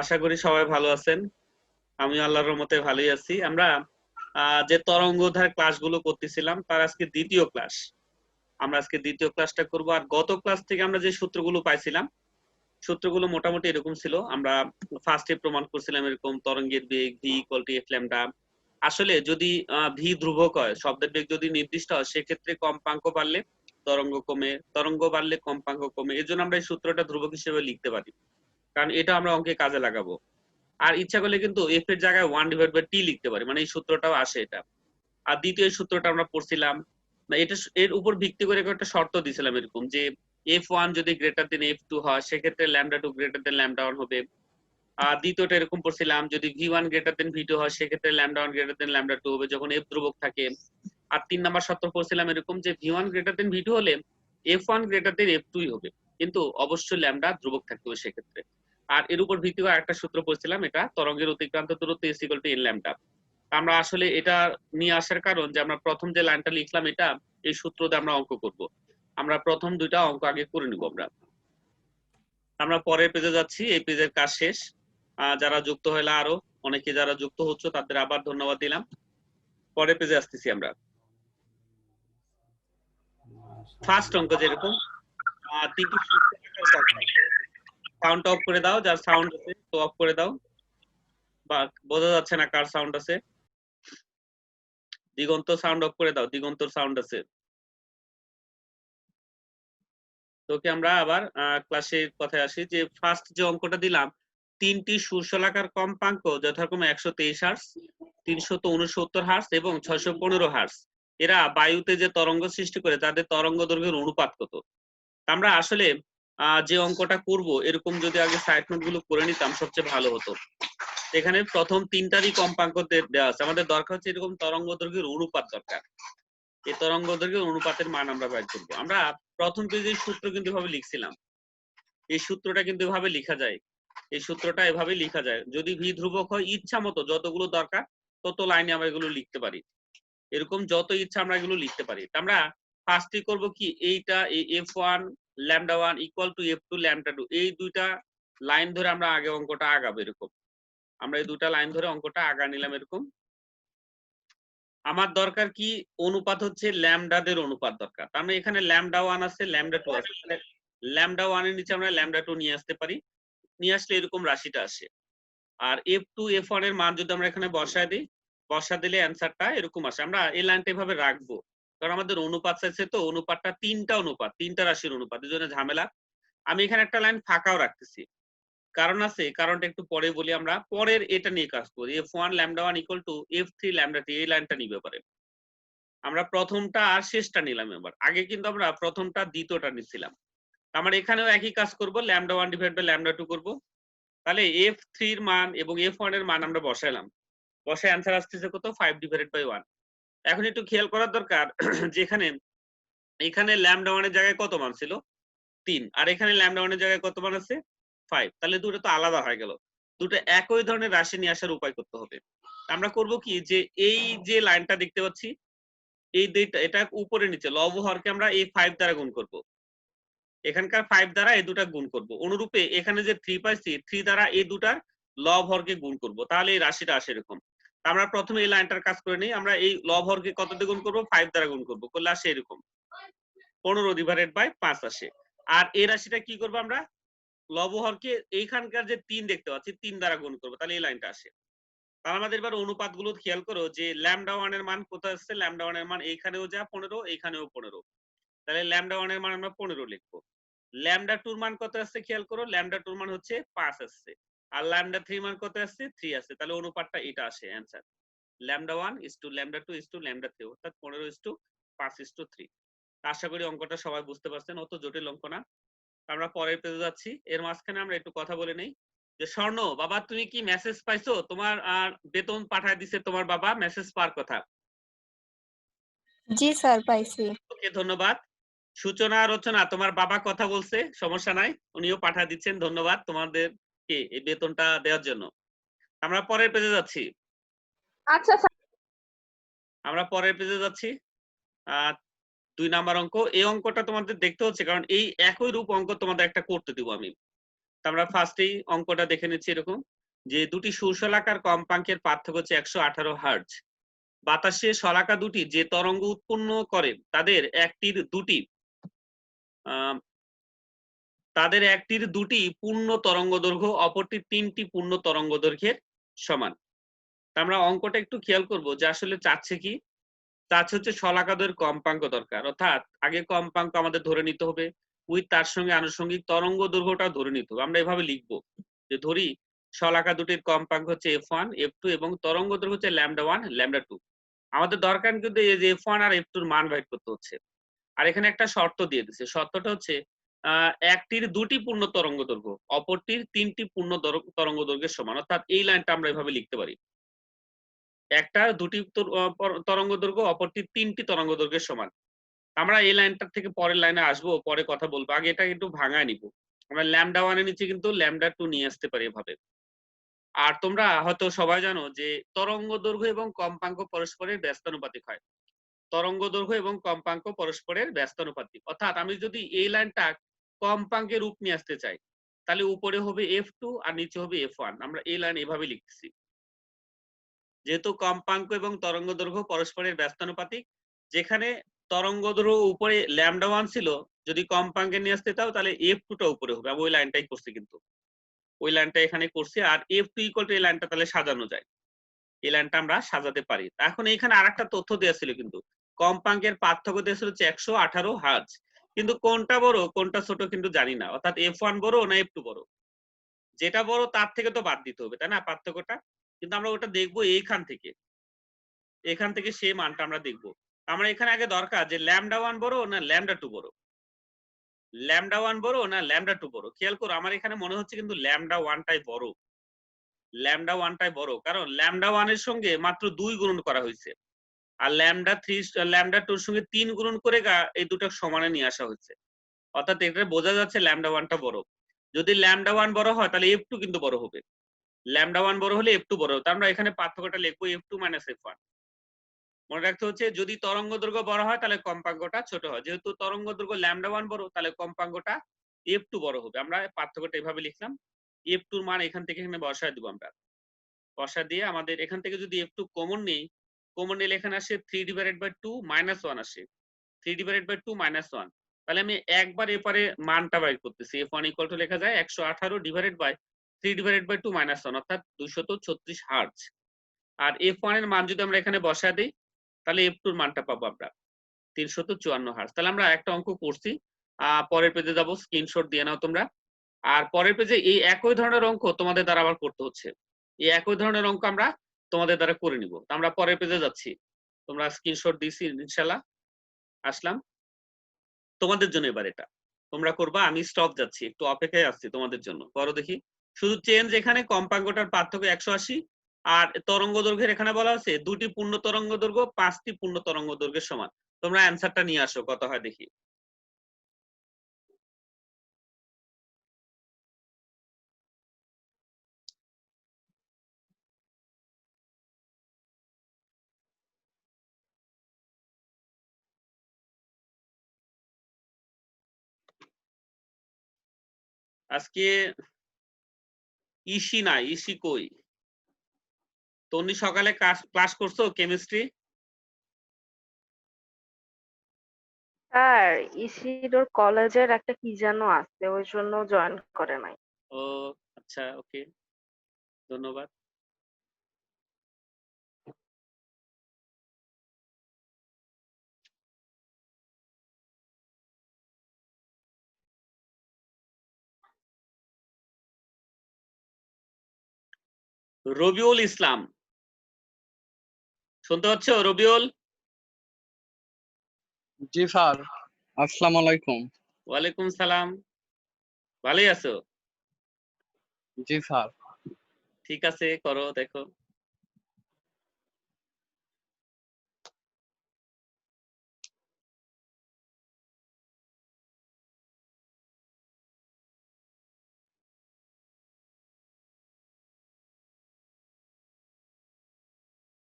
আশা করি সবাই ভালো আছেন। আমি আল্লাহর রহমতে ভালোই আছি। আমরা যে তরঙ্গধার ক্লাসগুলো করতেছিলাম তার আজকে দ্বিতীয় ক্লাস। আমরা আজকে দ্বিতীয় ক্লাসটা করব। আর গত ক্লাস থেকে আমরা যে সূত্রগুলো পাইছিলাম, সূত্রগুলো মোটামুটি এরকম ছিল। আমরা ফার্স্টে প্রমাণ করছিলাম এরকম তরঙ্গের বেগ v = f ল্যামডা। আসলে যদি v ধ্রুবক হয়, শব্দের বেগ যদি নির্দিষ্ট হয়, সেক্ষেত্রে কম্পাঙ্ক বাড়লে তরঙ্গ কমে, তরঙ্গ বাড়লে কম্পাঙ্ক কমে। এজন্য আমরা এই সূত্রটা ধ্রুবক হিসেবে লিখতে পারি, কারণ এটা আমরা অঙ্কে কাজে লাগাবো। আর ইচ্ছা করলে কিন্তু এফ এর জায়গায় 1/t লিখতে পারি, মানে এই সূত্রটাও আসে এটা। আর দ্বিতীয় সূত্রটা আমরা পড়ছিলাম, এটা এর উপর ভিত্তি করে একটা শর্ত দিয়েছিলাম এরকম যে f1 যদি গ্রেটার দেন f2 হয়, সেক্ষেত্রে λ2 গ্রেটার দেন λ1 হবে। আর দ্বিতীয়টা এরকম পড়ছিলাম, যদি v1 গ্রেটার দেন v2 হয়, সেক্ষেত্রে λ1 গ্রেটার দেন λ2 হবে যখন f ধ্রুবক থাকে। আর 3 নাম্বার শর্ত পড়ছিলাম এরকম যে v1 গ্রেটার দেন v2 হলে f1 গ্রেটার দেন f2 হবে, কিন্তু অবশ্যই ল্যামডা ধ্রুবক থাকতে হবে সেক্ষেত্রে। আর এর উপর ভিত্তি করে একটা সূত্র পড়ছিলাম, এটা তরঙ্গের অতিক্রান্ত দূরত্ব s = n ল্যামডা। আমরা আসলে এটা নিয়ে আসার কারণ যে আমরা প্রথম যে লাইনটা লিখলাম, এটা এই সূত্র দিয়ে আমরা অঙ্ক করব। আমরা প্রথম দুইটা অঙ্ক আগে করে নিব। আমরা পরের পেজে যাচ্ছি। এই পেজের কাজ শেষ। যারা যুক্ত হলে আরো অনেকে যারা যুক্ত হচ্ছে তাদের আবার ধন্যবাদ দিলাম। পরের পেজে আসতেছি আমরা। ফার্স্ট অঙ্ক যেরকম তিনটি সাউন্ড অফ করে দাও, যার সাউন্ড আছে তো অফ করে দাও, বা বোঝা যাচ্ছে না কার সাউন্ড আছে। দিগন্ত সাউন্ড অফ করে দাও, দিগন্তর সাউন্ড আছে। তোকে আমরা আবার ক্লাসের কথায় আসি যে ফার্স্ট যে অঙ্কটা দিলাম, তিনটি সুরশলাকার কম্পাঙ্ক যথাক্রমে 123 হার্টজ, 369 হার্টজ এবং 615 হার্টজ, এরা বায়ুতে যে তরঙ্গ সৃষ্টি করে তাদের তরঙ্গ দৈর্ঘ্যের অনুপাত কত। আমরা আসলে যে অঙ্কটা করব এরকম যদি আগে সাইড নোট গুলো করে নিতাম সবচেয়ে ভালো হতো। এখানে প্রথম তিনটারই কম্পাঙ্ক দেওয়া আছে, আমাদের দরকার হচ্ছে এরকম তরঙ্গ দৈর্ঘ্যের অনুপাত দরকার। এই তরঙ্গ দৈর্ঘ্যের অনুপাতের মান আমরা বের করব। আমরা প্রথম পেজে সূত্র কিন্তু এভাবে লিখছিলাম, এই সূত্রটা কিন্তু এভাবে লেখা যায়, এই সূত্রটা এভাবে লেখা যায়। যদি ভি ধ্রুবক হয়, ইচ্ছা মতো যতগুলো দরকার তত লাইনে আমরা এগুলো লিখতে পারি, এরকম যত ইচ্ছা আমরা এগুলো লিখতে পারি। আমরা ফার্স্টে করব কি, এইটা f1 λ1 = f2 λ2, এই দুইটা লাইন ধরে আমরা আগে অঙ্কটা আগাবো। এরকম আমরা এই দুইটা লাইন ধরে অঙ্কটা আগা নিলাম এরকম। আমার দরকার কি, অনুপাত হচ্ছে ল্যামডাদের অনুপাত দরকার। আমরা এখানে λ1 আছে, λ2 আছে, λ1 এর নিচে আমরা λ2 নিয়ে আসতে পারি, নিয়ে আসলে এরকম রাশিটা আসে। আর f2 f1 এর মান যদি আমরা এখানে বসায় দিই, বসা দিলে অ্যান্সারটা এরকম আসে। আমরা এই লাইনটা এভাবে রাখবো, কারণ আমাদের অনুপাত চাইছে, তো অনুপাতটা তিনটা অনুপাত, তিনটা রাশির অনুপাত, এই জন্য ঝামেলা। আমি এখানে একটা লাইন ফাঁকাও রাখতেছি, কারণ আছে, কারণটা একটু পরে বলি। আমরা পরের এটা নিয়ে কাজ করি, f1 λ1 = f3 λ3, এই লাইনটা নিবে পারে। আমরা প্রথমটা আর শেষটা নিলাম। এবার আগে কিন্তু আমরা প্রথমটা দ্বিতীয়টা নিছিলাম, আমরা এখানেও একই কাজ করব, λ1/λ2 করব। তাহলে f3 এর মান এবং f1 এর মান আমরা বসাইলাম, বসে অ্যান্সার আসতেছে কত, 5/1। এখন একটু খেয়াল করার দরকার যে এখানে λ1 এর জায়গায় কত মান ছিল, 3, আর এখানে λ1 এর জায়গায় কত মান আছে, 5। তাহলে দুটো তো আলাদা হয়ে গেল, দুটো একই ধরনের রাশি নিয়ে আসার উপায় করতে হবে। আমরা করব কি, যে এই যে লাইনটা দেখতে পাচ্ছি, এই দুইটা, এটা উপরে নিচে লব হরকে আমরা এই 5 দ্বারা গুণ করব, এখানকার 5 দ্বারা এই দুটা গুণ করব। অনুরূপে এখানে যে 3 পাইছি, 3 দ্বারা এই দুটার লব হরকে গুণ করব, তাহলে এই রাশিটা আসে এরকম। আমরা প্রথমে এই লাইনটার কাজ করে নেই, আমরা এই লব হরকে কত দিয়ে গুণ করব, 5 দ্বারা গুণ করব, করলে আসে এরকম 15/5 আসে। আর এই রাশিটা কি করব, আমরা লব হরকে এইখানকার যে 3 দেখতে পাচ্ছি 3 দ্বারা গুণ করব, তাহলে এই লাইনটা আসে। তাহলে আমাদের এবার অনুপাতগুলো খেয়াল করো যে λ1 এর মান কোথায় আসছে, λ1 এর মান এইখানেও যা 15, এইখানেও 15, তাহলে λ1 এর মান আমরা 15 লিখবো। λ2 এর মান কত আসছে খেয়াল করো, λ2 এর মান হচ্ছে 5 আসছে, আর λ3 এর মান কত আসছে, 3 আসছে, তাহলে অনুপাতটা এটা আসে অ্যানসার, λ1 λ2 λ3, অর্থাৎ 15:5:3। আশা করি অঙ্কটা সবাই বুঝতে পারছেন, অত জটিল অঙ্ক না। আমরা পরের পেজে যাচ্ছি। এর মাঝখানে আমরা একটু কথা বলে নেই যে স্বর্ণ বাবা, তুমি কি মেসেজ পাইছো, তোমার বেতন পাঠায় দিছে তোমার বাবা, মেসেজ পাওয়ার কথা। জি স্যার, পাইছি। ওকে, ধন্যবাদ। সূচনা রচনা, তোমার বাবা কথা বলছে, সমস্যা নাই, উনিও পাঠিয়ে দিচ্ছেন, ধন্যবাদ তোমাদেরকে এই বেতনটা দেওয়ার জন্য। আমরা পরের পেজে যাচ্ছি। আচ্ছা স্যার। আমরা পরের পেজে যাচ্ছি। 2 নাম্বার অঙ্ক। এই অঙ্কটা তোমাদের দেখতে হচ্ছে, কারণ এই একই রূপ অঙ্ক তোমাদের একটা করতে দিব আমি। আমরা ফার্স্টেই অঙ্কটা দেখে নিচ্ছি এরকম যে দুটি সুশলাকার কম্পাঙ্কের পার্থক্য হচ্ছে 118 হার্টজ। বাতাসে শলাকা দুটি যে তরঙ্গ উৎপন্ন করে তাদের একটির দুটি পূর্ণ তরঙ্গদৈর্ঘ্য, অপরটির 3টি পূর্ণ তরঙ্গদৈর্ঘ্যের সমান। আমরা অঙ্কটা একটু খেয়াল করব যে আসলে চাচ্ছে কি, চাচ্ছে হচ্ছে শলাকাদ্বয়ের কম্পাঙ্ক দরকার, অর্থাৎ আগে কম্পাঙ্ক আমাদের ধরে নিতে হবে, উইথ তার সঙ্গে আনুষঙ্গিক তরঙ্গ দৈর্ঘ্যটা ধরে নিতে হবে। আমরা এভাবে লিখবো যে ধরি শলাকা দুটির কম্পাঙ্ক হচ্ছে f1 f2 এবং তরঙ্গ দৈর্ঘ্য হচ্ছে λ1 λ2। আমাদের দরকার কিন্তু এই যে f1 আর f2 এর মান বাইর করতে হচ্ছে। আর এখানে একটা শর্ত দিয়ে দিচ্ছে, শর্তটা হচ্ছে একটির দুটি পূর্ণ তরঙ্গ দৈর্ঘ্য, অপরটির 3টি পূর্ণ তরঙ্গ দৈর্ঘ্যের সমান। অর্থাৎ এই লাইনটা আমরা এভাবে লিখতে পারি, একটা দুটি তরঙ্গ দৈর্ঘ্য, অপরটির 3টি তরঙ্গ দৈর্ঘ্যের সমান। আমরা এই লাইনটার থেকে পরের লাইনে আসবো, পরে কথা বলবো, আগে এটা একটু ভাঙায় নিব। আমরা λ1 এর নিচে কিন্তু λ2 নিয়ে আসতে পারি এভাবে। আর তোমরা হয়তো সবাই জানো যে তরঙ্গ দৈর্ঘ্য এবং কম্পাঙ্ক পরস্পরের ব্যস্তানুপাতিক হয়। তরঙ্গ দৈর্ঘ্য এবং কম্পাঙ্ক পরস্পরের ব্যস্তানুপাতিক, অর্থাৎ আমি যদি এই লাইনটা কম্পাঙ্কের রূপ নিয়ে আসতে চাই তাহলে উপরে হবে f2 আর নিচে হবে f1। আমরা এই লাইন এভাবে লিখতেছি, যেহেতু কম্পাঙ্ক এবং তরঙ্গ দৈর্ঘ্য পরস্পরের ব্যস্তানুপাতিক, যেখানে তরঙ্গ দৈর্ঘ্য উপরে λ1 ছিল, যদি কম্পাঙ্কে নিয়ে আসতে চাও তাহলে f2 টা উপরে হবে। আমি ওই লাইনটাই করছি, কিন্তু ওই লাইনটা এখানে করছি। আর f2 ইকুয়াল টু এই লাইনটা তাহলে সাজানো যায়, এই লাইনটা আমরা সাজাতে পারি। এখন এখানে আরেকটা তথ্য দেওয়া ছিল, কিন্তু কম্পাঙ্কের পার্থক্য দেওয়া ছিল হচ্ছে 118 হার্জ, কিন্তু কোনটা বড় কোনটা ছোট কিন্তু জানি না, অর্থাৎ f1 বড় না f2 বড়। যেটা বড় তার থেকে তো বাদ দিতে হবে, তাই না, পার্থক্যটা। কিন্তু আমরা ওটা দেখবো এখান থেকে সেই মানটা আমরা দেখবো। আমরা এখানে আগে দরকার যে λ1 বড় না λ2 বড়, λ1 বড় না λ2 বড়। খেয়াল করো আমার এখানে মনে হচ্ছে কিন্তু λ1 টাই বড়, λ1 টাই বড়, কারণ λ1 এর সঙ্গে মাত্র 2 গুণন করা হয়েছে, আর λ2 এর সঙ্গে 3 গুণন করে এই দুটো সমানে নিয়ে আসা হচ্ছে। অর্থাৎ এটা বোঝা যাচ্ছে λ1 টা বড়। যদি λ1 বড় হয় তাহলে f2 কিন্তু বড় হবে, λ1 বড় হলে f2 বড় হবে। তার আমরা এখানে পার্থক্যটা লিখবো f2 - f1। মনে রাখতে হচ্ছে যদি তরঙ্গ দৈর্ঘ্য বড় হয় তাহলে কম্পাঙ্কটা ছোট হয়, যেহেতু তরঙ্গ দৈর্ঘ্য λ1 বড় তাহলে কম্পাঙ্কটা f2 বড় হবে। আমরা পার্থক্যটা এভাবে লিখলাম, f2 এর মান এখান থেকে এখানে বসায় দিব। আমরা বসা দিয়ে আমাদের এখান থেকে যদি f2 কমন নেই, কমন নিলে এখানে আসে 3/2 -1 আসে, 3/2 -1। তাহলে আমি একবার এপারে মানটা বাইর করতেছি, f1 ইকুয়াল টু লেখা যায় 118/3/2 -1, অর্থাৎ 236 হার্জ। আর f1 এর মান যদি আমরা এখানে বসা দিই তাহলে f2 এর মানটা পাবো আমরা 354 হার্জ। তাহলে আমরা একটা অঙ্ক করছি, পরের পেজে যাব, স্ক্রিনশট দিয়ে নাও তোমরা। আর পরের পেজে এই একই ধরনের অঙ্ক তোমাদের দ্বারা আবার করতে হচ্ছে, এই একই ধরনের অঙ্ক আমরা তোমাদের দ্বারা করে নিব। আমরা পরের পেজে যাচ্ছি, তোমরা স্ক্রিনশট দিছি ইনশাআল্লাহ, আসলাম তোমাদের জন্য। এবার এটা তোমরা করবা, আমি স্টপ যাচ্ছি, একটু অপেক্ষায় আসছি তোমাদের জন্য। করো দেখি। শুধু চেঞ্জ এখানে কম্পাঙ্কটার পার্থক্য 180, আর তরঙ্গ দৈর্ঘ্যের এখানে বলা আছে দুটি পূর্ণ তরঙ্গ দৈর্ঘ্য 5টি পূর্ণ তরঙ্গ দৈর্ঘ্যের সমান। তোমরা অ্যান্সারটা নিয়ে আসো, কত হয় দেখি। আজকে ইসি না, ইসি কই? তন্নি সকালে ক্লাস করছো কেমিস্ট্রি? স্যার ইসিডোর কলেজের একটা কি যেন আছে, ওই জন্য জয়েন করে নাই। ও আচ্ছা, ওকে, ধন্যবাদ। রবিউল ইসলাম, শুনতে পাচ্ছ? রবিউল। জি স্যার, আসসালামু আলাইকুম। ওয়ালাইকুম সালাম, ভালোই আছো? জি স্যার। ঠিক আছে, করো দেখো।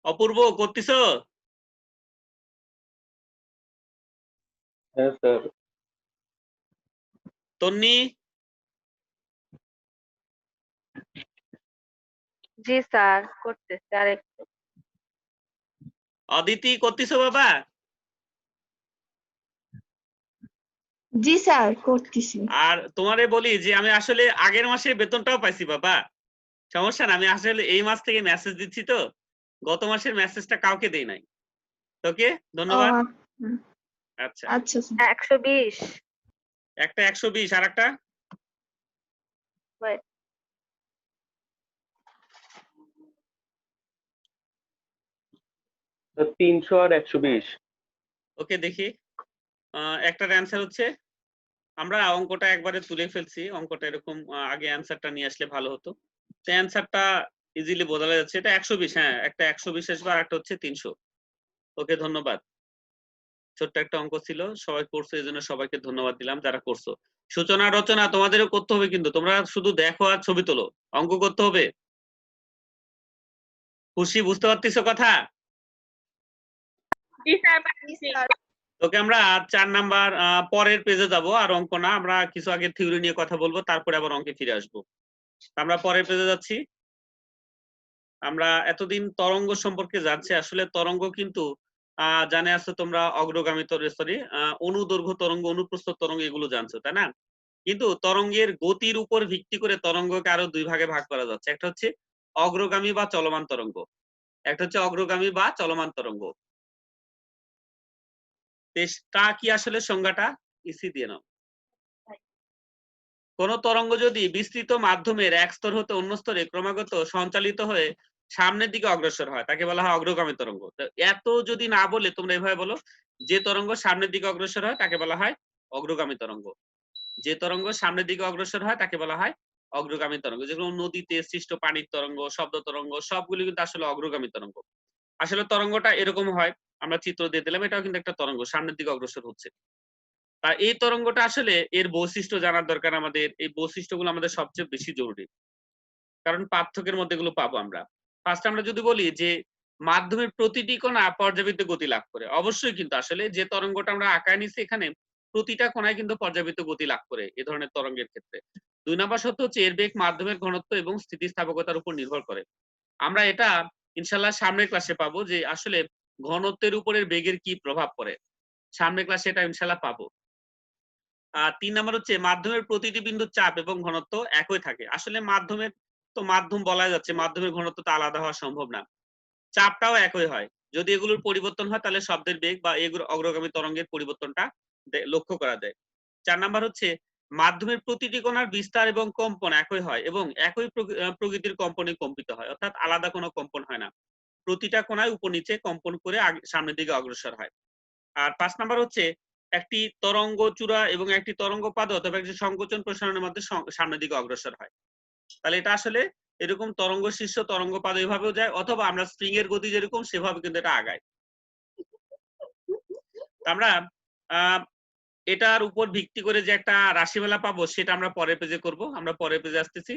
অপূর্ব করতেছো? হ্যাঁ স্যার। তন্নি? জি স্যার, করতেছি আরেকটু। অদিতি করতেছো বাবা? জি স্যার, করতেছি। আর তোমারে বলি যে আমি আসলে আগের মাসের বেতনটাও পাইছি বাবা, সমস্যা না। আমি আসলে এই মাস থেকে মেসেজ দিচ্ছি তো, গত মাসের মেসেজটা কাউকে দেই নাই। ওকে, ও ধন্যবাদ। আচ্ছা। আচ্ছা, আচ্ছা স্যার। 120। একটা 120 আর একটা Wait, 300 আর 120। ওকে দেখি। একটার অ্যান্সার হচ্ছে, আমরা অঙ্কটা একবারে তুলে ফেলছি। অঙ্কটা এরকম আগে অ্যান্সারটা নিয়ে আসলে ভালো হতো। তো অ্যান্সারটা ইজিলি বোঝা যাচ্ছে, এটা 120। হ্যাঁ, একটা 120 আসবে আর একটা হচ্ছে 300। ওকে, ধন্যবাদ। ছোট্ট একটা অঙ্ক ছিল, সবাই করছো, এই জন্য সবাইকে ধন্যবাদ দিলাম যারা করছো। সূচনা রচনা তোমাদেরও করতে হবে, কিন্তু তোমরা শুধু দেখো আর ছবি তোলো, অঙ্ক করতে হবে। খুশি, বুঝতে পারতেছো কথা? ওকে, আমরা 4 নাম্বার পরের পেজে যাব, আর অঙ্ক না, আমরা কিছু আগে থিওরি নিয়ে কথা বলবো, তারপরে আবার অঙ্কে ফিরে আসবো। আমরা পরের পেজে যাচ্ছি। আমরা এতদিন তরঙ্গ সম্পর্কে জানছি। আসলে তরঙ্গ কিন্তু জানে আছে তোমরা, অগ্রগামী সরি অনুদৈর্ঘ্য তরঙ্গ, অনুপ্রস্থ তরঙ্গ, এগুলো জানছো তাই না? কিন্তু তরঙ্গের গতির উপর ভিত্তি করে তরঙ্গকে আরো দুই ভাগে ভাগ করা যাচ্ছে। একটা হচ্ছে অগ্রগামী বা চলমান তরঙ্গ, একটা হচ্ছে অগ্রগামী বা চলমান তরঙ্গ। তা কি আসলে সংজ্ঞাটা ইসি দিয়ে নাও। কোন তরঙ্গ যদি বিস্তৃত মাধ্যমের এক স্তর হতে অন্য স্তরে ক্রমাগত সঞ্চালিত হয়ে সামনের দিকে অগ্রসর হয়, তাকে বলা হয় অগ্রগামী তরঙ্গ। তো এত যদি না বলে তোমরা এভাবে বলো, যে তরঙ্গ সামনের দিকে অগ্রসর হয় তাকে বলা হয় অগ্রগামী তরঙ্গ। যে তরঙ্গ সামনের দিকে অগ্রসর হয় তাকে বলা হয় অগ্রগামী তরঙ্গ। যেগুলো নদীতে সৃষ্ট পানির তরঙ্গ, শব্দ তরঙ্গ, সবগুলো কিন্তু আসলে অগ্রগামী তরঙ্গ। আসলে তরঙ্গটা এরকম হয়, আমরা চিত্র দিয়ে দিলাম, এটাও কিন্তু একটা তরঙ্গ, সামনের দিকে অগ্রসর হচ্ছে। আর এই তরঙ্গটা আসলে এর বৈশিষ্ট্য জানার দরকার আমাদের। এই বৈশিষ্ট্যগুলো আমাদের সবচেয়ে বেশি জরুরি, কারণ পার্থক্যের মধ্যে এগুলো পাবো আমরা। ফার্স্ট আমরা যদি বলি যে মাধ্যমের প্রতিটি কণা পর্যাবৃত্ত গতি লাভ করে, অবশ্যই কিন্তু আসলে যে তরঙ্গটা আমরা আঁকায় নিচ্ছি এখানে, প্রতিটা কণায় কিন্তু পর্যাবৃত্ত গতি লাভ করে এই ধরনের তরঙ্গের ক্ষেত্রে। 2 নম্বর সত্য হচ্ছে এর বেগ মাধ্যমের ঘনত্ব এবং স্থিতিস্থাপকতার উপর নির্ভর করে। আমরা এটা ইনশাল্লাহ সামনের ক্লাসে পাবো যে আসলে ঘনত্বের উপরের বেগের কি প্রভাব পড়ে, সামনের ক্লাসে এটা ইনশাল্লাহ পাবো। 3 নাম্বার হচ্ছে মাধ্যমের প্রতিটি বিন্দুর চাপ এবং ঘনত্ব একই থাকে। আসলে মাধ্যমের তো মাধ্যম বলা যাচ্ছে, মাধ্যমের ঘনত্ব তো আলাদা হওয়া সম্ভব না, চাপটাও একই হয়। যদি এগুলোর পরিবর্তন হয় তাহলে শব্দের বেগ বা এগুলো অগ্রগামী তরঙ্গের পরিবর্তনটা লক্ষ্য করা যায়। 4 নাম্বার হচ্ছে মাধ্যমের প্রতিটি কণার বিস্তার এবং কম্পন একই হয় এবং একই প্রকৃতির কম্পনে কম্পিত হয়, অর্থাৎ আলাদা কোনো কম্পন হয় না। প্রতিটা কণায় উপর নিচে কম্পন করে সামনের দিকে অগ্রসর হয়। আর 5 নাম্বার হচ্ছে একটি তরঙ্গ চূড়া এবং একটি তরঙ্গ পাদ অথবা একটি সংকোচন প্রসারণের মধ্যে সামনের দিকে অগ্রসর হয়। তাহলে এটা আসলে এরকম তরঙ্গ শীর্ষ তরঙ্গ পাদ এভাবেও যায়, অথবা আমরা স্প্রিং এর গতি যেরকম সেভাবে কিন্তু এটা আগায়। আমরা এটার উপর ভিত্তি করে যে একটা রাশিমালা পাবো সেটা আমরা পরের পেজে করব। আমরা পরের পেজে আসতেছি।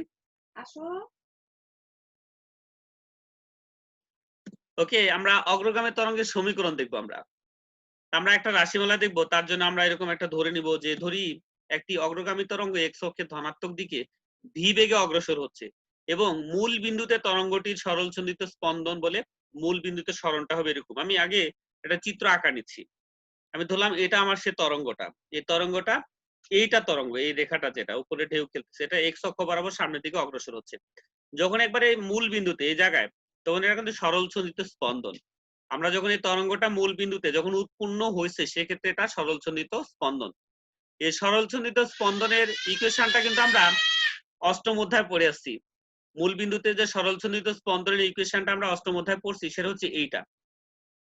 ওকে, আমরা অগ্রগামী তরঙ্গের সমীকরণ দেখবো। আমরা একটা রাশিমালা দেখবো, তার জন্য আমরা এরকম একটা ধরে নিব যে ধরি একটি অগ্রগামী তরঙ্গ এক্স অক্ষের ধনাত্মক দিকে ভি বেগে অগ্রসর হচ্ছে এবং মূল বিন্দুতে তরঙ্গটির সরল সন্ধিত স্পন্দন বলে মূল বিন্দুতে সরণটা হবে এরকম। আমি আগে একটা চিত্র আঁকা নিচ্ছি। আমি ধরলাম এটা আমার সে তরঙ্গটা, এই তরঙ্গটা, এইটা তরঙ্গ, এই রেখাটা যেটা উপরে ঢেউ খেলতেছে, এটা এক্স অক্ষ বরাবর সামনের দিকে অগ্রসর হচ্ছে। যখন একবারে মূল বিন্দুতে এই জায়গায়, তখন এটা কিন্তু সরল সন্ধিত স্পন্দন। আমরা যখন এই তরঙ্গটা মূল বিন্দুতে যখন উৎপন্ন হয়েছে সেক্ষেত্রে এটা সরল সন্ধিত স্পন্দন। এই সরল সন্ধিত স্পন্দনের ইকুয়েশনটা কিন্তু আমরা অষ্টম অধ্যায়ে পড়ে আসছি। মূল বিন্দুতে যে সরল সন্ধিত স্পন্দনের ইকুয়েশনটা আমরা অষ্টম অধ্যায়ে পড়ছি, সেটা হচ্ছে এইটা।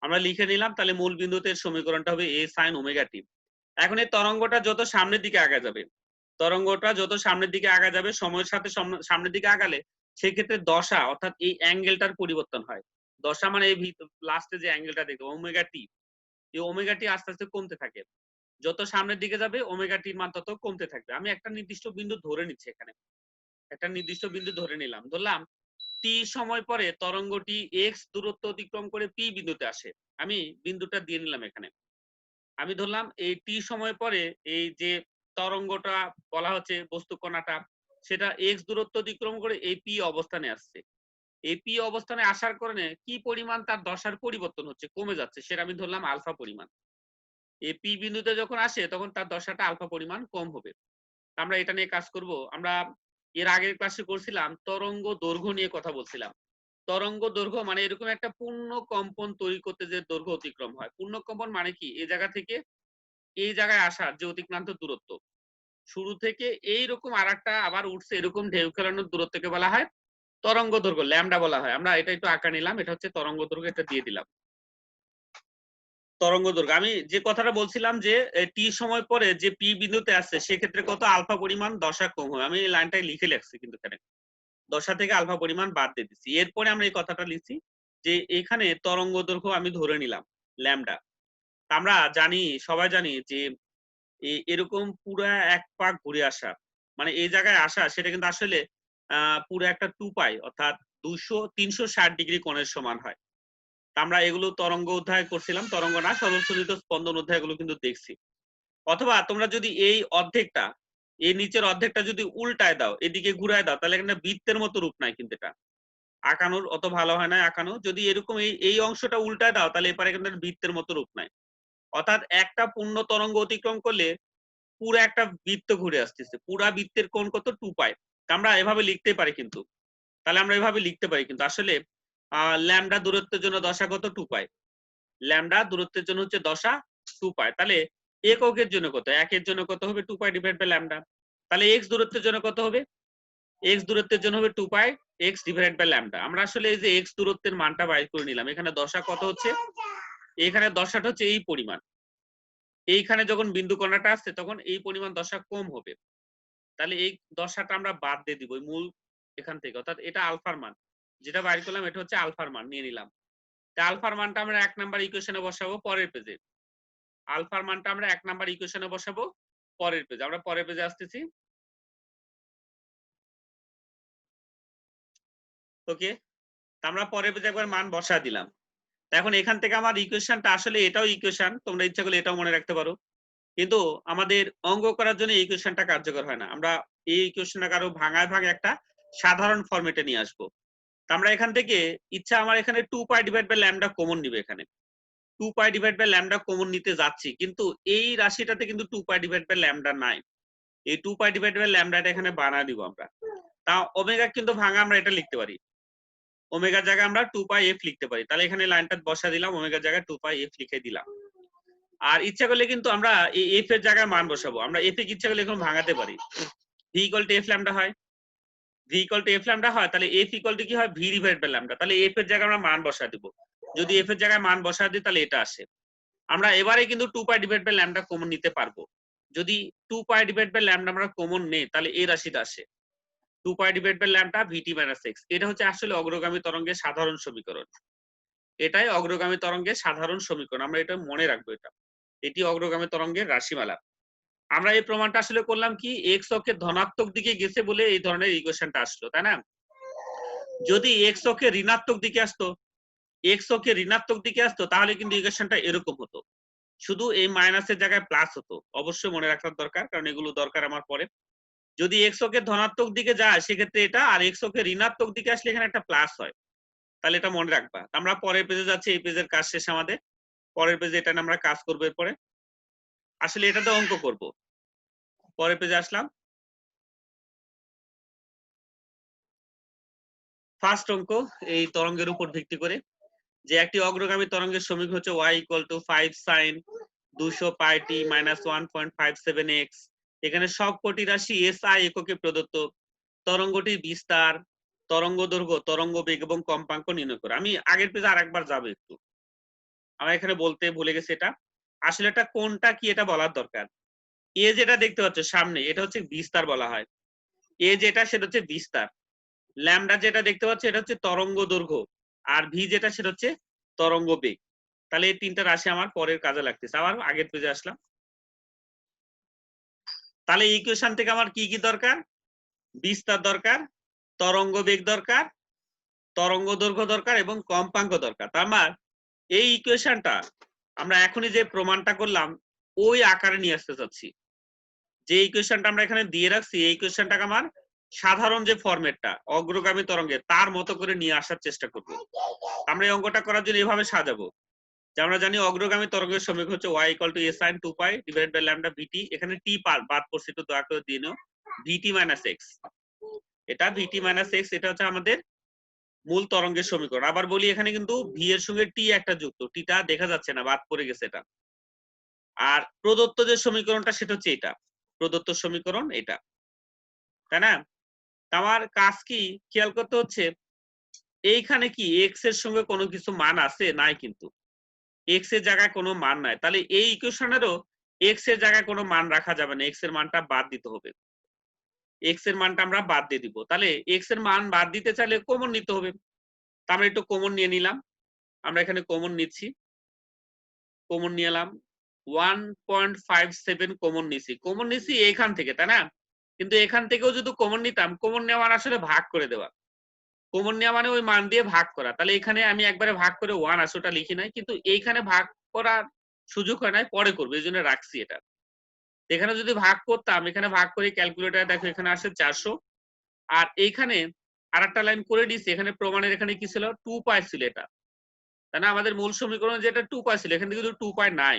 আমরা লিখে নিলাম, তাহলে মূল বিন্দুতে সমীকরণটা হবে a sin ওমেগা t। এখন এই তরঙ্গটা যত সামনের দিকে আগা যাবে, তরঙ্গটা যত সামনের দিকে আগা যাবে, সময়ের সাথে সামনের দিকে আগালে সেক্ষেত্রে দশা অর্থাৎ এই অ্যাঙ্গেলটার পরিবর্তন হয়। দশা মানে এই লাস্টে যে অ্যাঙ্গেলটা দেখো ওমেগা টি, এই ওমেগা টি আস্তে আস্তে কমতে থাকে। যত সামনের দিকে যাবে ওমেগা টির মান তত কমতে থাকবে। আমি একটা নির্দিষ্ট বিন্দু ধরে নিচ্ছি, এখানে একটা নির্দিষ্ট বিন্দু ধরে নিলাম। ধরলাম টি সময় পরে তরঙ্গটি এক্স দূরত্ব অতিক্রম করে পি বিন্দুতে আসে। আমি বিন্দুটা দিয়ে নিলাম এখানে। আমি ধরলাম এই টি সময় পরে এই যে তরঙ্গটা বলা হচ্ছে বস্তু কণাটা, সেটা এক্স দূরত্ব অতিক্রম করে এই পি অবস্থানে আসছে। এই পি অবস্থানে আসার কারণে কি পরিমাণ তার দশার পরিবর্তন হচ্ছে, কমে যাচ্ছে, সেটা আমি ধরলাম আলফা পরিমাণ। এই পি বিন্দুতে যখন আসে তখন তার দশাটা আলফা পরিমাণ কম হবে। আমরা এটা নিয়ে কাজ করব। আমরা এর আগের ক্লাসে করছিলাম তরঙ্গ দৈর্ঘ্য নিয়ে কথা বলছিলাম। তরঙ্গ দৈর্ঘ্য মানে এরকম একটা পূর্ণ কম্পন তৈরি করতে যে দৈর্ঘ্য অতিক্রম হয়। পূর্ণ কম্পন মানে কি, এই জায়গা থেকে এই জায়গায় আসার যে অতিক্রান্ত দূরত্ব, শুরু থেকে এইরকম আরেকটা আবার উঠছে এরকম ঢেউ খেলানোর দূরত্বকে বলা হয় তরঙ্গ দৈর্ঘ্য, ল্যামডা বলা হয়। আমরা এটা একটু আঁকা নিলাম, এটা হচ্ছে তরঙ্গ দৈর্ঘ্য, এটা দিয়ে দিলাম তরঙ্গ দৈর্ঘ্য। আমি যে কথাটা বলছিলাম যে টি সময় পরে যে পি বিন্দুতে আসছে সেক্ষেত্রে কত আলফা পরিমাণ দশা কম হয়, আমি এই লাইনটাই লিখে রাখছি, কিন্তু এখানে দশা থেকে আলফা পরিমাণ বাদ দিয়ে দিচ্ছি। এরপরে আমরা এই কথাটা লিখছি যে এখানে তরঙ্গ দৈর্ঘ্য আমি ধরে নিলাম ল্যামডা। আমরা জানি, সবাই জানি যে এরকম পুরা এক পাক ঘুরে আসা মানে এই জায়গায় আসা, সেটা কিন্তু আসলে পুরো একটা 2 পাই অর্থাৎ 360 ডিগ্রি কোণের সমান হয়। আমরা এগুলো তরঙ্গ অধ্যায় করছিলাম, তরঙ্গ না সরলসূচিত স্পন্দন অধ্যায় এগুলো কিন্তু দেখছি। অথবা তোমরা যদি এই অর্ধেকটা, এই নিচের অর্ধেকটা যদি উল্টায় দাও, এদিকে ঘুরায় দাও, তাহলে এখানে বৃত্তের মতো রূপ নাই, কিন্তু এটা আঁকানোর অত ভালো হয় না আঁকানো। যদি এরকম এই অংশটা উল্টায় দাও তাহলে এপারে কিন্তু বৃত্তের মতো রূপ নাই। অর্থাৎ একটা পূর্ণ তরঙ্গ অতিক্রম করলে পুরো একটা বৃত্ত ঘুরে আসতেছে, পুরা বৃত্তের কোণ কত 2 পাই। আমরা এভাবে লিখতে পারি, কিন্তু তাহলে আমরা এভাবে লিখতে পারি, কিন্তু আসলে ল্যামডা দূরত্বের জন্য দশা কত 2 পাই, ল্যামডা দূরত্বের জন্য হচ্ছে দশা 2 পাই। তাহলে এককের জন্য কত, একের জন্য কত হবে 2 পাই ডিভাইড বাই ল্যামডা। তাহলে এক্স দূরত্বের জন্য কত হবে, এক্স দূরত্বের জন্য হবে 2 পাই এক্স ডিভাইড বাই ল্যামডা। আমরা আসলে এই যে এক্স দূরত্বের মানটা বাইর করে নিলাম, এখানে দশা কত হচ্ছে, এখানে দশাটা হচ্ছে এই পরিমাণ, এইখানে যখন বিন্দু কণাটা আসছে তখন এই পরিমাণ দশা কম হবে। তাহলে এই দশাটা আমরা বাদ দিয়ে দিব মূল এখান থেকে, অর্থাৎ এটা আলফার মান, যেটা বাইর করলাম এটা হচ্ছে আলফার মান নিয়ে নিলাম। তা আলফার মানটা আমরা 1 নাম্বার ইকুয়েশনে বসাবো পরের পেজে, আলফার মানটা আমরা 1 নাম্বার ইকুয়েশনে বসাবো পরের পেজে। আমরা পরের পেজে আসতেছি। ওকে, আমরা পরের পেজে একবার মান বসা দিলাম। এখন এখান থেকে আমার ইকুয়েশনটা আসলে এটাও ইকুয়েশন, তোমরা ইচ্ছা করলে এটাও মনে রাখতে পারো, কিন্তু আমাদের অঙ্ক করার জন্য ইকুয়েশনটা কার্যকর হয় না। আমরা এই ইকুয়েশনটাকে আরো ভাঙায় ভাঙে একটা সাধারণ ফরম্যাটে নিয়ে আসবো। আমরা এখান থেকে ইচ্ছা আমার এখানে 2 pi divide by lambda common নিবে, এখানে 2 pi divide by lambda common নিতে যাচ্ছি, কিন্তু এই রাশিটাতে কিন্তু 2 পাই ডিভাইড বাই ল্যামডা নাই। এই 2 পাই ডিভাইড বাই ল্যামডাটা এখানে বানায় দিব আমরা। তা ওমেগা কিন্তু ভাঙা আমরা এটা লিখতে পারি, ওমেগার জায়গায় আমরা 2 পাই এফ লিখতে পারি। তাহলে এখানে লাইনটা বসা দিলাম, ওমেগার জায়গায় 2 পাই এফ লিখে দিলাম। আর ইচ্ছা করলে কিন্তু আমরা এই এফ এর জায়গায় মান বসাবো, আমরা এফ এর ইচ্ছা করলে এখন ভাঙাতে পারি। V equal to F lambda হয়, V equal to F lambda হয়, তাহলে এফ ইকুয়াল টু কি হয়, ভি ডিভাইড বাই ল্যামডা। তাহলে এফ এর জায়গায় আমরা মান বসা দিব, যদি এফ এর জায়গায় মান বসা দিই তাহলে এটা আসে। আমরা এবারে কিন্তু 2 pi divide by lambda common নিতে পারবো। যদি 2 পাই ডিভাইড বাই ল্যামডা আমরা কমন নেই তাহলে এই রাশিটা আসে 2 pi divide by lambda VT minus X. এটা হচ্ছে আসলে অগ্রগামী তরঙ্গের সাধারণ সমীকরণ, এটাই অগ্রগামী তরঙ্গের সাধারণ সমীকরণ, আমরা এটা মনে রাখবো। এটি অগ্রগামী তরঙ্গের রাশিমালা। আমরা এই প্রমাণটা আসলে করলাম কি, এক্স অক্ষের ধনাত্মক দিকে গেছে বলে এই ধরনের ইকুয়েশনটা আসলো, তাই না? যদি এক্স অক্ষের ঋণাত্মক দিকে আসতো, এক্স অক্ষের ঋণাত্মক দিকে আসতো তাহলে কিন্তু ইকুয়েশনটা এরকম হতো, শুধু এই মাইনাসের জায়গায় প্লাস হতো। অবশ্যই মনে রাখার দরকার, কারণ এগুলো দরকার আমার পরে। যদি এক্স অক্ষের ধনাত্মক দিকে যায় সেক্ষেত্রে এটা, আর এক্স অক্ষের ঋণাত্মক দিকে আসলে এখানে একটা প্লাস হয়, তাহলে এটা মনে রাখবা। আমরা পরের পেজে যাচ্ছি, এই পেজের কাজ শেষ আমাদের, পরের পেজে এটা আমরা কাজ করবো। এরপরে আসলে এটাতে অঙ্ক করব, পরের পেজে আসলাম। ফার্স্ট অঙ্ক এই তরঙ্গের উপর ভিত্তি করে, যে একটি অগ্রগামী তরঙ্গের সমীকরণ হচ্ছে y ইকুয়াল টু 5 sin 200 পাই t মাইনাস 1.57x। এখানে সবকটি রাশি SI এককে প্রদত্ত, তরঙ্গটির বিস্তার, তরঙ্গ দৈর্ঘ্য, তরঙ্গ বেগ এবং কম্পাঙ্ক নির্ণয় করে। আমি আগের পেজে আরেকবার যাবো একটু, আমরা এখানে বলতে ভুলে গেছি, এটা আসলে এটা কোনটা কি এটা বলার দরকার। এ যেটা দেখতে পাচ্ছ সামনে এটা হচ্ছে বিস্তার বলা হয়, এ যেটা সেটা হচ্ছে বিস্তার। ল্যামডা যেটা দেখতে পাচ্ছ এটা হচ্ছে তরঙ্গ দৈর্ঘ্য, আর ভি যেটা সেটা হচ্ছে তরঙ্গ বেগ। তাহলে এই তিনটা রাশি আমার পরের কাজে লাগতেছে। আবার আগের পেজে আসলাম। তাহলে ইকুয়েশন থেকে আমার কি কি দরকার, বিস্তার দরকার, তরঙ্গ বেগ দরকার, তরঙ্গ দৈর্ঘ্য দরকার এবং কম্পাঙ্ক দরকার। তার মানে এই ইকুয়েশনটা আমরা এখনই যে প্রমাণটা করলাম ওই আকারে নিয়ে আসতে চাচ্ছি। যে ইকুয়েশনটা আমরা এখানে দিয়ে রাখছি এই ইকুয়েশনটাকে আমার সাধারণ যে ফরম্যাটটা অগ্রগামী তরঙ্গের তার মতো করে নিয়ে আসার চেষ্টা করব। আমরা এই অঙ্কটা করার জন্য এভাবে সাজাবো যে আমরা জানি অগ্রগামী তরঙ্গের সমীকরণ হচ্ছে y = a sin 2π divided by lambda vt। এখানে t বাদ পড়ছে, একটু দয়া করে দিয়ে নাও। vt - x, এটা vt - x, এটা হচ্ছে আমাদের মূল তরঙ্গের সমীকরণ। আবার বলি এখানে কিন্তু v এর সঙ্গে t একটা যুক্ত, টিটা দেখা যাচ্ছে না, বাদ পড়ে গেছে এটা। আর প্রদত্ত যে সমীকরণটা সেটা হচ্ছে এটা, প্রদত্ত সমীকরণ এটা, তাই না? আমার কাজ কি খেয়াল করতে হচ্ছে, এইখানে কি x এর সঙ্গে কোনো কিছু মান আছে? নাই, কিন্তু x এর জায়গায় কোনো মান নাই। তাহলে এই ইকুয়েশনেরও x এর জায়গায় কোনো মান রাখা যাবে না, x এর মানটা বাদ দিতে হবে। x এর মানটা আমরা বাদ দিয়ে দিব। তাহলে x এর মান বাদ দিতে চাইলে কমন নিতে হবে। তা আমরা একটু কমন নিয়ে নিলাম। আমরা এখানে কমন নিচ্ছি, কমন নিয়ে এলাম 1.57 কমন নিছি। কমন নিছি এইখান থেকে, তাই না? কিন্তু এখান থেকেও যদি কমন নিতাম, কমন নেওয়ার আসলে ভাগ করে দেওয়া। কমন নেওয়া মানে ওই মান দিয়ে ভাগ করা। তাহলে এখানে আমি একবারে ভাগ করে 1 আসে, ওটা লিখি নাই, কিন্তু এইখানে ভাগ করার সুযোগ হয় নাই, পরে করবো, এই জন্য রাখছি এটা। এখানে যদি ভাগ করতাম, এখানে ভাগ করে ক্যালকুলেটার দেখো এখানে আসে 400, আর এইখানে আরেকটা লাইন করে দিয়েছি, এখানে প্রমাণের এখানে কি ছিল 2π ছিল এটা, তাই না? আমাদের মূল সমীকরণ যেটা 2π ছিল, এখানে কিন্তু 2π নাই,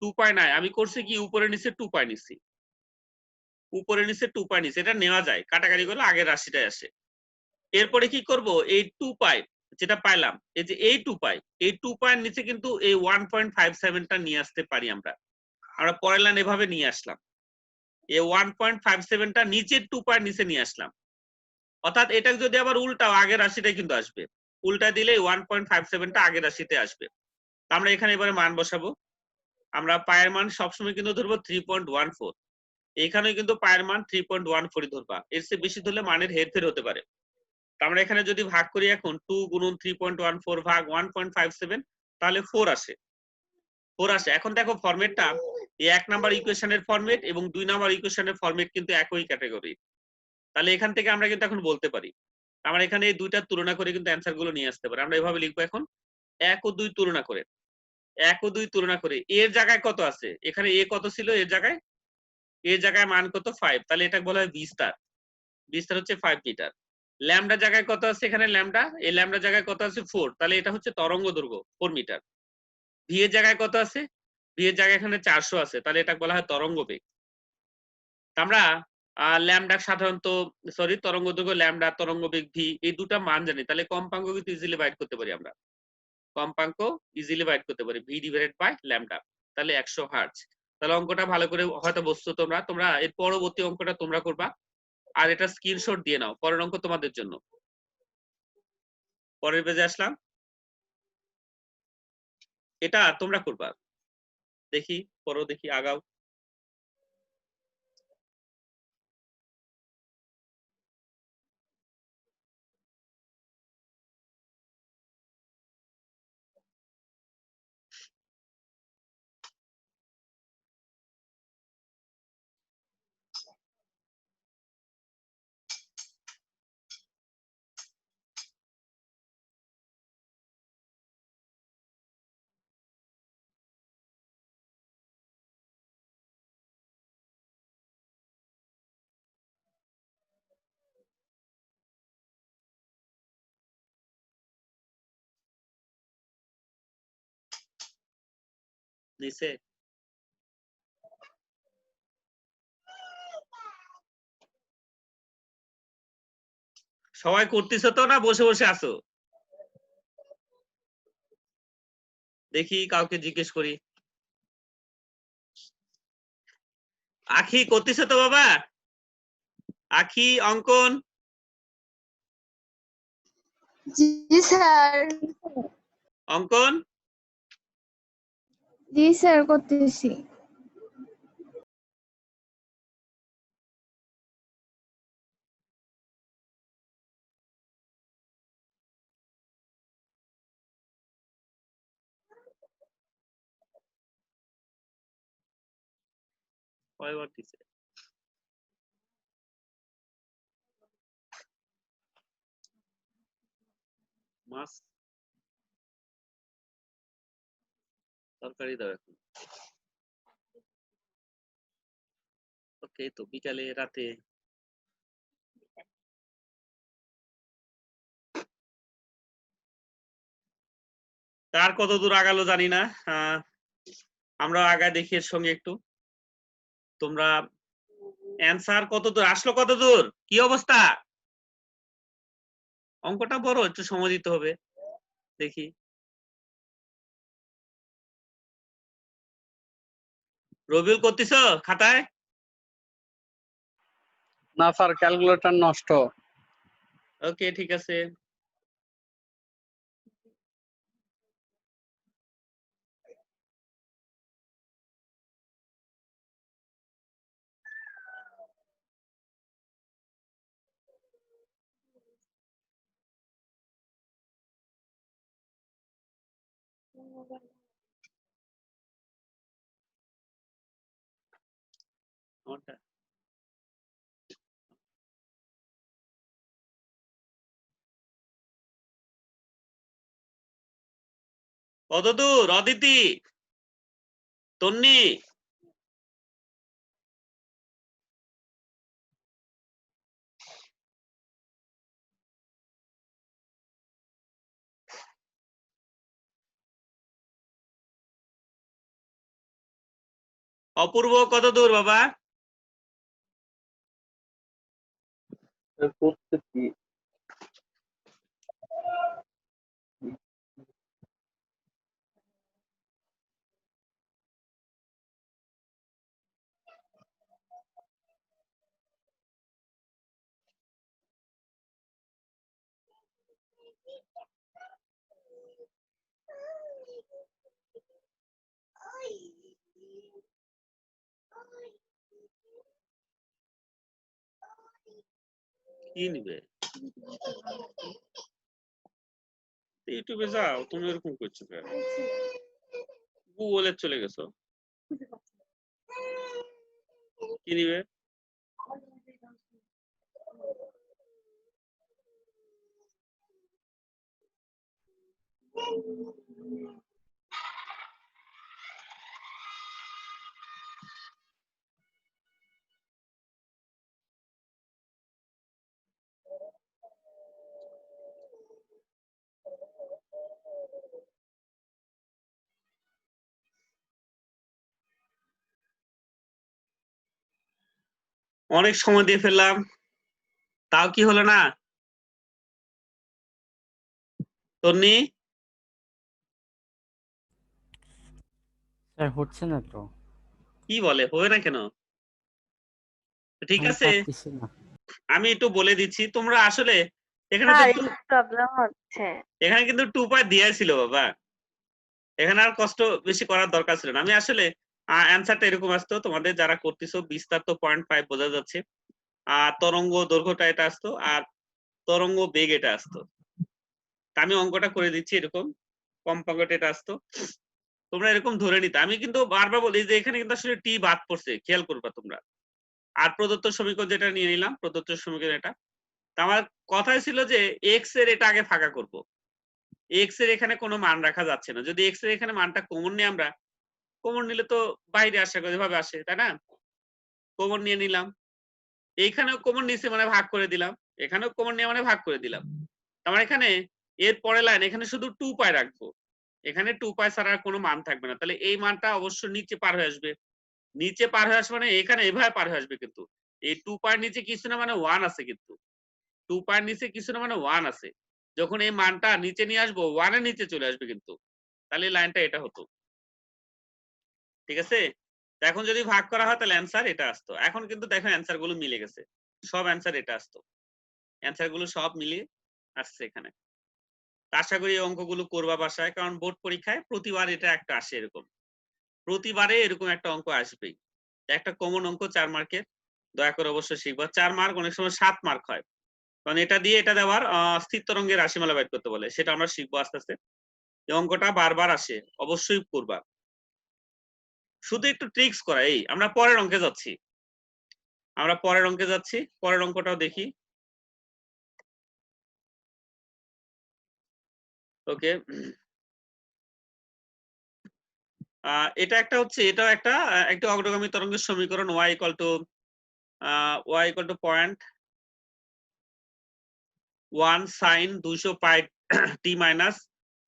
2π নাই। আমি করছি কি উপরে নিচে 2π নিছি, উপরে নিচে 2π নিছি, এটা নেওয়া যায়, কাটাকাটি করলে আগের রাশিটাই আসে। এরপরে কি করব, এই 2π যেটা পাইলাম, এই যে এই 2π, এই 2π এর নিচে কিন্তু এই 1.57 টা নিয়ে আসতে পারি আমরা। আমরা পরের লাইন এভাবে নিয়ে আসলাম, এই 1.57 টা নিচের 2π এর নিচে নিয়ে আসলাম। অর্থাৎ এটা যদি আবার উল্টাও, আগের রাশিটাই কিন্তু আসবে, উল্টা দিলে 1.57 টা আগের রাশিতে আসবে। আমরা এখানে এবারে মান বসাবো। আমরা পায়ের মান সবসময় কিন্তু ধরবো 3.14, এখানে কিন্তু পায়ের মান 3.14 ধরবা, এর চেয়ে বেশি ধরলে মানের হেরফের হতে পারে। আমরা এখানে যদি ভাগ করি এখন 2 গুণন 3.14 ভাগ 1.57, তাহলে 4 আসে, 4 আসে। এখন দেখো ফরম্যাটটা এই 1 নাম্বার ইকুয়েশনের ফরম্যাট এবং 2 নাম্বার ইকুয়েশনের ফরম্যাট কিন্তু একই ক্যাটাগরি। তাহলে এখান থেকে আমরা কিন্তু এখন বলতে পারি, আমরা এখানে এই দুইটার তুলনা করে কিন্তু অ্যানসার গুলো নিয়ে আসতে পারি। আমরা এভাবে লিখবো এখন 1 ও 2 তুলনা করে, 1 ও 2 তুলনা করে এর জায়গায় কত আছে, এখানে এ কত ছিল, এর জায়গায় মান কত 5, তাহলে এটা বলা হয় ভি স্টার, ভি স্টার হচ্ছে 5 মিটার। ল্যামডা জায়গায় কত আছে, এখানে ল্যামডা, এই ল্যামডা জায়গায় কত আছে 4, তাহলে এটা হচ্ছে তরঙ্গ দৈর্ঘ্য 4 মিটার। ভি এর জায়গায় কত আছে, ভি এর জায়গায় এখানে 400 আছে, তাহলে এটা বলা হয় তরঙ্গ বেগ। আমরা ল্যামডা সাধারণত, সরি, তরঙ্গ দৈর্ঘ্য ল্যামডা, তরঙ্গ বেগ ভি, এই দুটা মান জানি, তাহলে কম্পাঙ্ক কিন্তু ইজিলি বাইট করতে পারি আমরা, কম্পাঙ্ক ইজিলি বাইট করতে পারি, ভি ডিভাইডেড বাই ল্যামডা, তাহলে 100 হার্টজ। তাহলে অঙ্কটা ভালো করে হয়তো বুঝছো তোমরা, তোমরা এর পরবর্তী অঙ্কটা তোমরা করবা, আর এটা স্ক্রিনশট দিয়ে নাও, পরের অঙ্ক তোমাদের জন্য। পরের পেজে আসলাম, এটা তোমরা করবা, দেখি পড়ো, দেখি আগাও। নিচে সবাই করতেছো তো, না বসে বসে আছো? দেখি কাউকে জিজ্ঞেস করি। আখি করতেছো তো বাবা? আখি অঙ্কন? জি স্যার। অঙ্কন জি স্যার করতেছি। কয়বার দিছে? মাছ তরকারি দাও এখন। ওকে, তো বিকালে রাতে কার কত দূর আগালো জানি না, আমরা আগে দেখি এর সঙ্গে একটু। তোমরা অ্যান্সার কত দূর আসলো, কত দূর, কি অবস্থা? অঙ্কটা বড়, একটু সময় দিতে হবে। দেখি রবিউল করতেছো খাতায়? না স্যার, ক্যালকুলেটর নষ্ট। ওকে, ঠিক আছে। ওটা কত দূর অদিতি, তন্নি? অপূর্ব কত দূর বাবা? কি নিবে? ইউটিউবে যাও, তুমি এরকম করছো কেন? গুগলে চলে গেছো, কি নিবে? অনেক সময় দিয়ে ফেললাম, তাও কি হলো না? তন্নি স্যার হচ্ছে না তো। কি বলে, হবে না কেন? ঠিক আমি আছে, পারতেছি না। আমি একটু বলে দিচ্ছি। তোমরা আসলে এখানে তো হ্যাঁ, একটু প্রবলেম হচ্ছে। এখানে কিন্তু 2 পয়েন্ট দেয়া ছিল বাবা, এখানে আর কষ্ট বেশি করার দরকার ছিল না। আমি আসলে অ্যান্সারটা এরকম আসতো, তোমাদের যারা করতেছো বিস্তার তো 0.5 বোঝা যাচ্ছে, আর তরঙ্গ দৈর্ঘ্যটা এটা আসতো, আর তরঙ্গ বেগ এটা আসতো। তা আমি অঙ্কটা করে দিচ্ছি, এরকম কম্পাঙ্কটা এটা আসতো, তোমরা এরকম ধরে নিতে। আমি কিন্তু বারবার বলি যে এখানে কিন্তু আসলে টি বাদ পড়ছে, খেয়াল করবা তোমরা। আর প্রদত্ত সমীকরণ যেটা নিয়ে নিলাম, প্রদত্ত সমীকরণ এটা। তা আমার কথাই ছিল যে এক্স এর এটা আগে ফাঁকা করব। এক্স এর এখানে কোনো মান রাখা যাচ্ছে না, যদি এক্স এর এখানে মানটা কমন নিয়ে আমরা, কমন নিলে তো বাইরে আসে, যেভাবে আসে, তাই না? কমন নিয়ে নিলাম, এইখানেও কমন নিচে মানে ভাগ করে দিলাম, এখানেও কমন নিয়ে মানে ভাগ করে দিলাম। আমার এখানে এর পরে লাইন এখানে শুধু 2 পাই রাখবো, এখানে 2 পাই ছাড়া আর কোনো মান থাকবে না, তাহলে এই মানটা অবশ্যই নিচে পার হয়ে আসবে। নিচে পার হয়ে আসবে মানে এখানে এভাবে পার হয়ে আসবে, কিন্তু এই 2 পায়ের নিচে কিছু না মানে 1 আছে, কিন্তু 2 পায়ের নিচে কিছু না মানে 1 আছে। যখন এই মানটা নিচে নিয়ে আসবো 1 এর নিচে চলে আসবে কিন্তু, তাহলে লাইনটা এটা হতো। ঠিক আছে, এখন যদি ভাগ করা হয় তাহলে অ্যান্সার এটা আসতো। এখন কিন্তু দেখো অ্যান্সার গুলো মিলে গেছে, সব অ্যান্সার এটা আসতো, অ্যান্সার গুলো সব মিলিয়ে আসছে এখানে। আশা করি এই অঙ্কগুলো করবা বাসায়, কারণ বোর্ড পরীক্ষায় প্রতিবার এটা একটা আসে, এরকম প্রতিবারে এরকম একটা অঙ্ক আসবেই। একটা কমন অঙ্ক 4 মার্কের, দয়া করে অবশ্যই শিখবা। 4 মার্ক, অনেক সময় 7 মার্ক হয়, কারণ এটা দিয়ে এটা দেওয়ার স্থির তরঙ্গের রাশিমালা বের করতে বলে, সেটা আমরা শিখবো আস্তে আস্তে। এই অঙ্কটা বারবার আসে, অবশ্যই করবা। শুধু একটু ট্রিক্স করা। এই আমরা পরের অঙ্কে যাচ্ছি, পরের অঙ্কটাও দেখি। ওকে, এটা একটা হচ্ছে, এটাও একটা একটা অগ্রগামী তরঙ্গের সমীকরণ, y equal to point 1 sine 200 pi T minus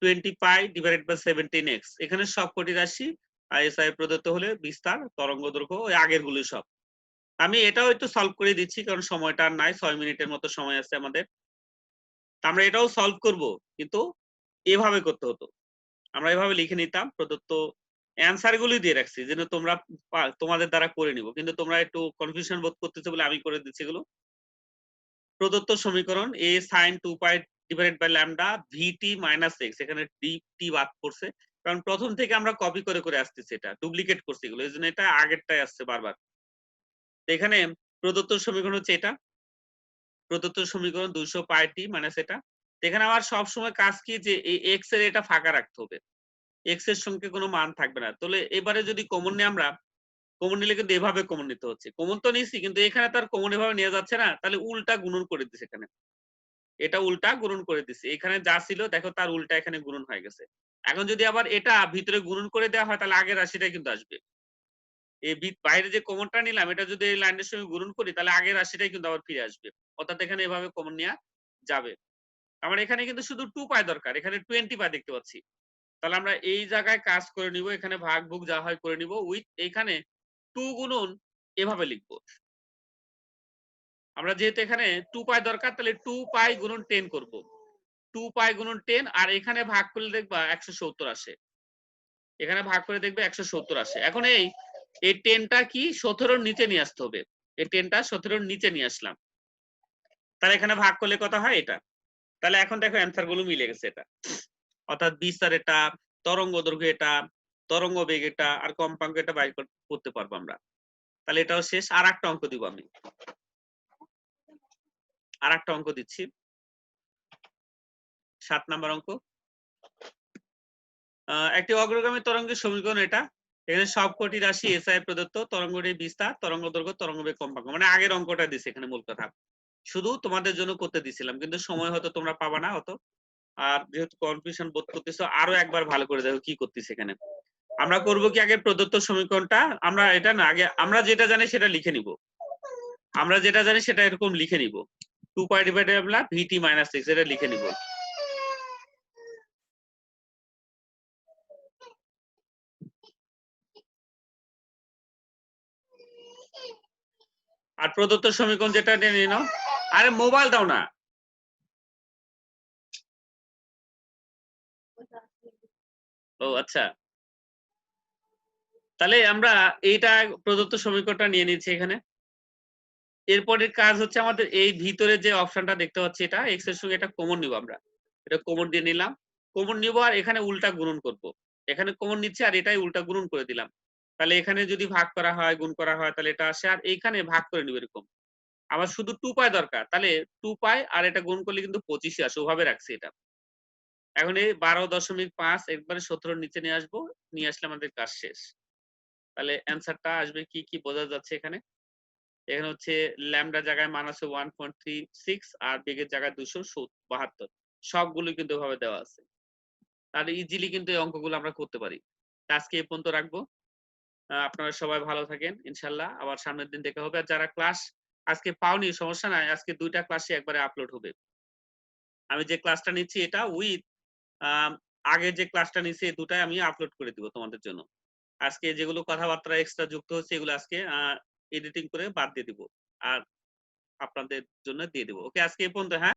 20 pi divided by 17x। এখানে সবকটি রাশি আর এসআই প্রদত্ত হলে বিস্তার তরঙ্গ দৈর্ঘ্য ওই আগের গুলো সব। আমি এটাও একটু সলভ করে দিচ্ছি কারণ সময়টা আর নাই, 6 মিনিটের মতো সময় আছে আমাদের। আমরা এটাও সলভ করব, কিন্তু এভাবে করতে হতো। আমরা এভাবে লিখে নিতাম, প্রদত্ত অ্যানসার গুলি দিয়ে রাখছি যেন তোমরা তোমাদের দ্বারা করে নিব, কিন্তু তোমরা একটু কনফিউশন বোধ করতেছো বলে আমি করে দিচ্ছি এগুলো। প্রদত্ত সমীকরণ a sin 2 pi divided by lambda vt minus x, এখানে dt বাদ পড়ছে কারণ প্রথম থেকে আমরা কপি করে করে আসতেছি, এটা ডুপ্লিকেট করছি এগুলো, এইজন্য এটা আগেরটাই আসছে বারবার। তো এখানে প্রদত্ত সমীকরণ হচ্ছে এটা, প্রদত্ত সমীকরণ 200 পাই t মাইনাস এটা। এখানে আমার সব সময় কাজ কি যে এই x এর এটা ফাঁকা রাখতে হবে, x এর সঙ্গে কোনো মান থাকবে না। তাহলে এবারে যদি কমন নিই আমরা, কমন নিলে কিন্তু এভাবে কমন নিতে হচ্ছে, কমন তো নিছি কিন্তু এখানে তার কমন এভাবে নিয়ে যাচ্ছে না, তাহলে উল্টা গুণন করে দিচ্ছে এখানে, এটা উল্টা গুণন করে দিচ্ছে, এখানে যা ছিল দেখো তার উল্টা এখানে গুণন হয়ে গেছে। এখন যদি আবার এটা ভিতরে গুণন করে দেওয়া হয় তাহলে আগের রাশিটাই কিন্তু আসবে। এই বাইরে যে কমনটা নিলাম এটা যদি এই লাইনের সঙ্গে গুণন করি তাহলে আগের রাশিটাই কিন্তু আবার ফিরে আসবে, অর্থাৎ এখানে এভাবে কমন নেওয়া যাবে। আমার এখানে কিন্তু শুধু 2 পাই দরকার, এখানে 20 পাই দেখতে পাচ্ছি, তাহলে আমরা এই জায়গায় কাজ করে নিব, এখানে ভাগ ভুগ যা হয় করে নিব, উইথ এইখানে 2 গুণন এভাবে লিখবো। আমরা যেহেতু এখানে 2 পাই দরকার তাহলে 2 পাই গুণন 10 করব, 2 পাই গুণন 10, আর এখানে ভাগ করলে দেখবা 170 আসে, এখানে ভাগ করে দেখবে 170 আসে। এখন এই 10টা কি 17 নিচে নিয়ে আসতে হবে, এই 10টা 17 নিচে নিয়ে আসলাম, তাহলে এখানে ভাগ করলে কত হয় এটা। তাহলে এখন দেখো অ্যানসার গুলো মিলে গেছে, এটা অর্থাৎ বিস্তার এটা, তরঙ্গ দৈর্ঘ্য এটা, তরঙ্গ বেগ এটা, আর কম্পাঙ্ক এটা বাইর করতে পারবো আমরা। তাহলে এটাও শেষ। আর একটা অঙ্ক দিব আমি, আর একটা অঙ্ক দিচ্ছি, 7 নাম্বার অঙ্ক। একটি অগ্রগামী তরঙ্গের সমীকরণ এটা, এখানে সবকটি রাশি এসআই প্রদত্ত, তরঙ্গটির বিস্তার, তরঙ্গ দৈর্ঘ্য, তরঙ্গ বেগ, কম্পাঙ্ক, মানে আগের অঙ্কটা দিছে এখানে মূল কথা, শুধু তোমাদের জন্য করতে দিছিলাম, কিন্তু সময় হয়তো তোমরা পাবা না অত। আর যেহেতু কনফিউশন বোধ করতেছো আরো একবার ভালো করে দেখো কি করতেছে এখানে। আমরা করব কি, আগে প্রদত্ত সমীকরণটা আমরা এটা না, আগে আমরা যেটা জানি সেটা লিখে নিব, আমরা যেটা জানি সেটা এরকম লিখে নিব, 2 pi divided by vt minus x, এটা লিখে নিব। আর প্রদত্ত সমীকরণ যেটা নিয়ে নাও, আরে মোবাইল দাও না, ও আচ্ছা, তাহলে আমরা এইটা প্রদত্ত সমীকরণটা নিয়ে নিচ্ছি এখানে। এরপরের কাজ হচ্ছে আমাদের এই ভিতরে যে অপশনটা দেখতে পাচ্ছি এটা x এর সঙ্গে এটা কমন নিব, আমরা এটা কমন দিয়ে নিলাম, কমন নিব আর এখানে উল্টা গুণন করব, এখানে কমন নিচ্ছি আর এটাই উল্টা গুণন করে দিলাম, তাহলে এখানে যদি ভাগ করা হয় গুণ করা হয় তাহলে এটা আসে, আর এইখানে ভাগ করে নিব এরকম। আমার শুধু 2 পাই দরকার, তাহলে 2 পাই আর এটা গুণ করলে কিন্তু 25 আসে, ওভাবে রাখছি এটা। এখন এই 12.5 একবারে 17 নিচে নিয়ে আসবো, নিয়ে আসলে আমাদের কাজ শেষ। তাহলে অ্যানসারটা আসবে কি কি বোঝা যাচ্ছে এখানে, এখানে হচ্ছে ল্যামডা জায়গায় মান আছে 1.36 আর বেগের জায়গায় 272, সবগুলো কিন্তু এভাবে দেওয়া আছে, তাহলে ইজিলি কিন্তু এই অঙ্কগুলো আমরা করতে পারি। আজকে এই পর্যন্ত রাখবো, আপনারা সবাই ভালো থাকেন, ইনশাল্লাহ আবার সামনের দিন দেখা হবে। আর যারা ক্লাস আজকে পাওনি সমস্যা নাই, আজকে 2টা ক্লাসই একবারে আপলোড হবে। আমি যে ক্লাসটা নিচ্ছি এটা উইথ আগে যে ক্লাসটা নিচ্ছি এই দুটাই আমি আপলোড করে দিব তোমাদের জন্য। আজকে যেগুলো কথাবার্তা এক্সট্রা যুক্ত হচ্ছে এগুলো আজকে এডিটিং করে বাদ দিয়ে দিব আর আপনাদের জন্য দিয়ে দেবো। ওকে, আজকে এই পর্যন্ত। হ্যাঁ।